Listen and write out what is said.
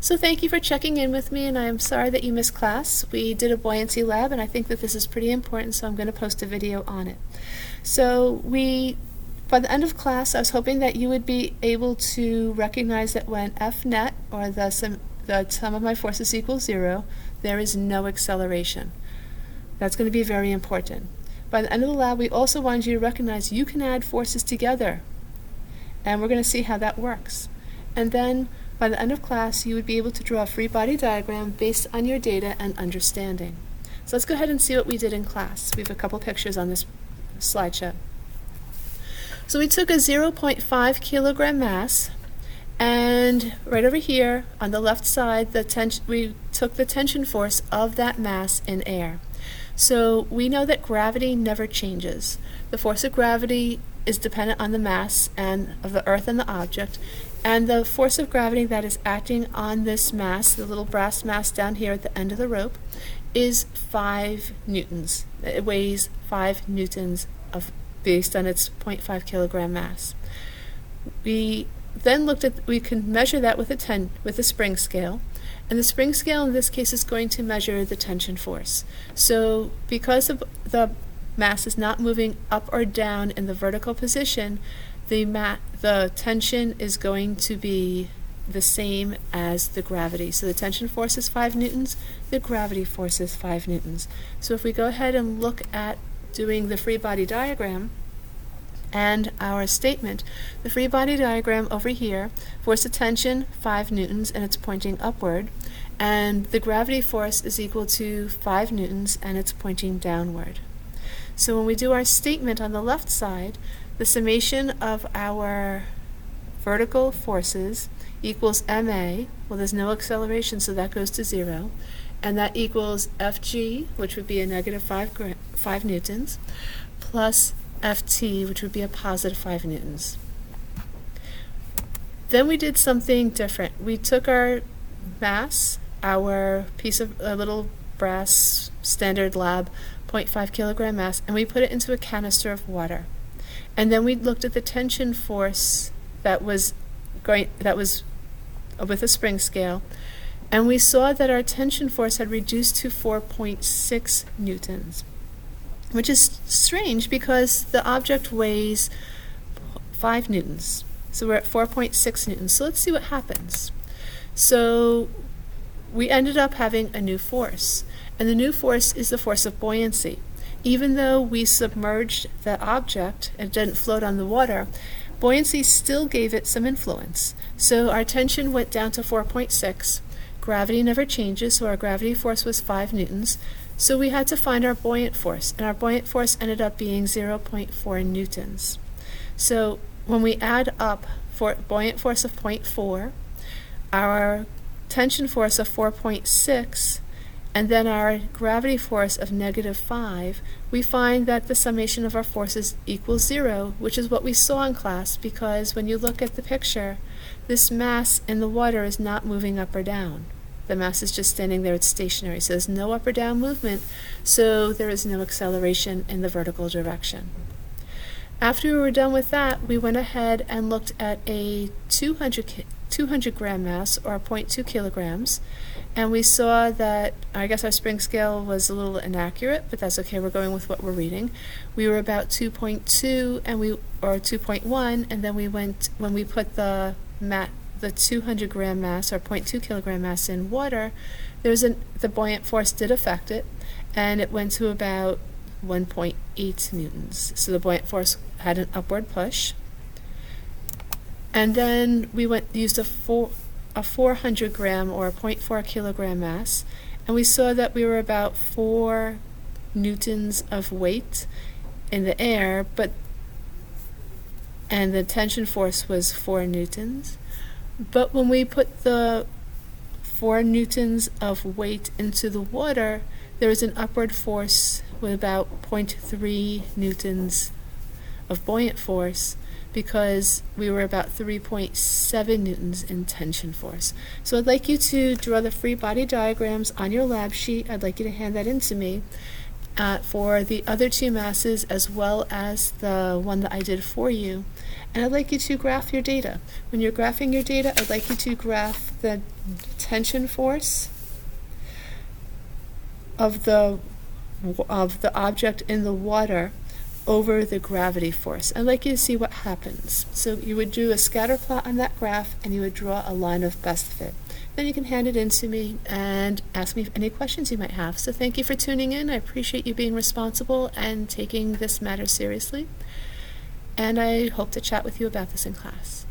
So thank you for checking in with me, and I am sorry that you missed class. We did a buoyancy lab, and I think that this is pretty important, so I'm going to post a video on it. So by the end of class, I was hoping that you would be able to recognize that when F net, or the sum of my forces equals 0, there is no acceleration. That's going to be very important. By the end of the lab, we also wanted you to recognize you can add forces together, and we're going to see how that works. And then by the end of class, you would be able to draw a free body diagram based on your data and understanding. So let's go ahead and see what we did in class. We have a couple pictures on this slideshow. So we took a 0.5 kilogram mass, and right over here on the left side, we took the tension force of that mass in air. So we know that gravity never changes. The force of gravity is dependent on the mass and of the Earth and the object, and the force of gravity that is acting on this mass, the little brass mass down here at the end of the rope, is 5 newtons. It weighs 5 newtons based on its 0.5 kilogram mass. We then we can measure that with a spring scale, and the spring scale in this case is going to measure the tension force. So because the mass is not moving up or down in the vertical position, the tension is going to be the same as the gravity. So the tension force is 5 newtons, the gravity force is 5 newtons. So if we go ahead and look at doing the free body diagram and our statement, the free body diagram over here, force of tension 5 newtons and it's pointing upward, and the gravity force is equal to 5 newtons and it's pointing downward. So when we do our statement on the left side, the summation of our vertical forces equals ma. Well, there's no acceleration, so that goes to 0. And that equals Fg, which would be a negative 5 newtons, plus Ft, which would be a positive 5 newtons. Then we did something different. We took our mass, our piece of a little brass standard lab 0.5 kilogram mass, and we put it into a canister of water. And then we looked at the tension force that was with a spring scale, and we saw that our tension force had reduced to 4.6 newtons, which is strange because the object weighs 5 newtons. So we're at 4.6 newtons. So let's see what happens. So we ended up having a new force, and the new force is the force of buoyancy. Even though we submerged the object and it didn't float on the water, buoyancy still gave it some influence. So our tension went down to 4.6. Gravity never changes, so our gravity force was 5 newtons. So we had to find our buoyant force, and our buoyant force ended up being 0.4 newtons. So when we add up for buoyant force of 0.4, our tension force of 4.6, and then our gravity force of negative 5, we find that the summation of our forces equals 0, which is what we saw in class, because when you look at the picture, this mass in the water is not moving up or down. The mass is just standing there, it's stationary, so there's no up or down movement, so there is no acceleration in the vertical direction. After we were done with that, we went ahead and looked at a 200 gram mass, or 0.2 kilograms, and we saw that, I guess our spring scale was a little inaccurate, but that's okay, we're going with what we're reading. We were about 2.2 or 2.1, and then when we put the 200 gram mass or 0.2 kilogram mass in water, the buoyant force did affect it, and it went to about 1.8 newtons. So the buoyant force had an upward push. And then we used a 400 gram or 0.4 kilogram mass, and we saw that we were about 4 newtons of weight in the air, and the tension force was 4 newtons. But when we put the 4 newtons of weight into the water, there was an upward force with about 0.3 newtons of buoyant force, because we were about 3.7 newtons in tension force. So I'd like you to draw the free body diagrams on your lab sheet. I'd like you to hand that in to me. for the other two masses as well as the one that I did for you. And I'd like you to graph your data. When you're graphing your data, I'd like you to graph the tension force of the object in the water over the gravity force. I'd like you to see what happens. So you would do a scatter plot on that graph and you would draw a line of best fit. Then you can hand it in to me and ask me any questions you might have. So thank you for tuning in. I appreciate you being responsible and taking this matter seriously. And I hope to chat with you about this in class.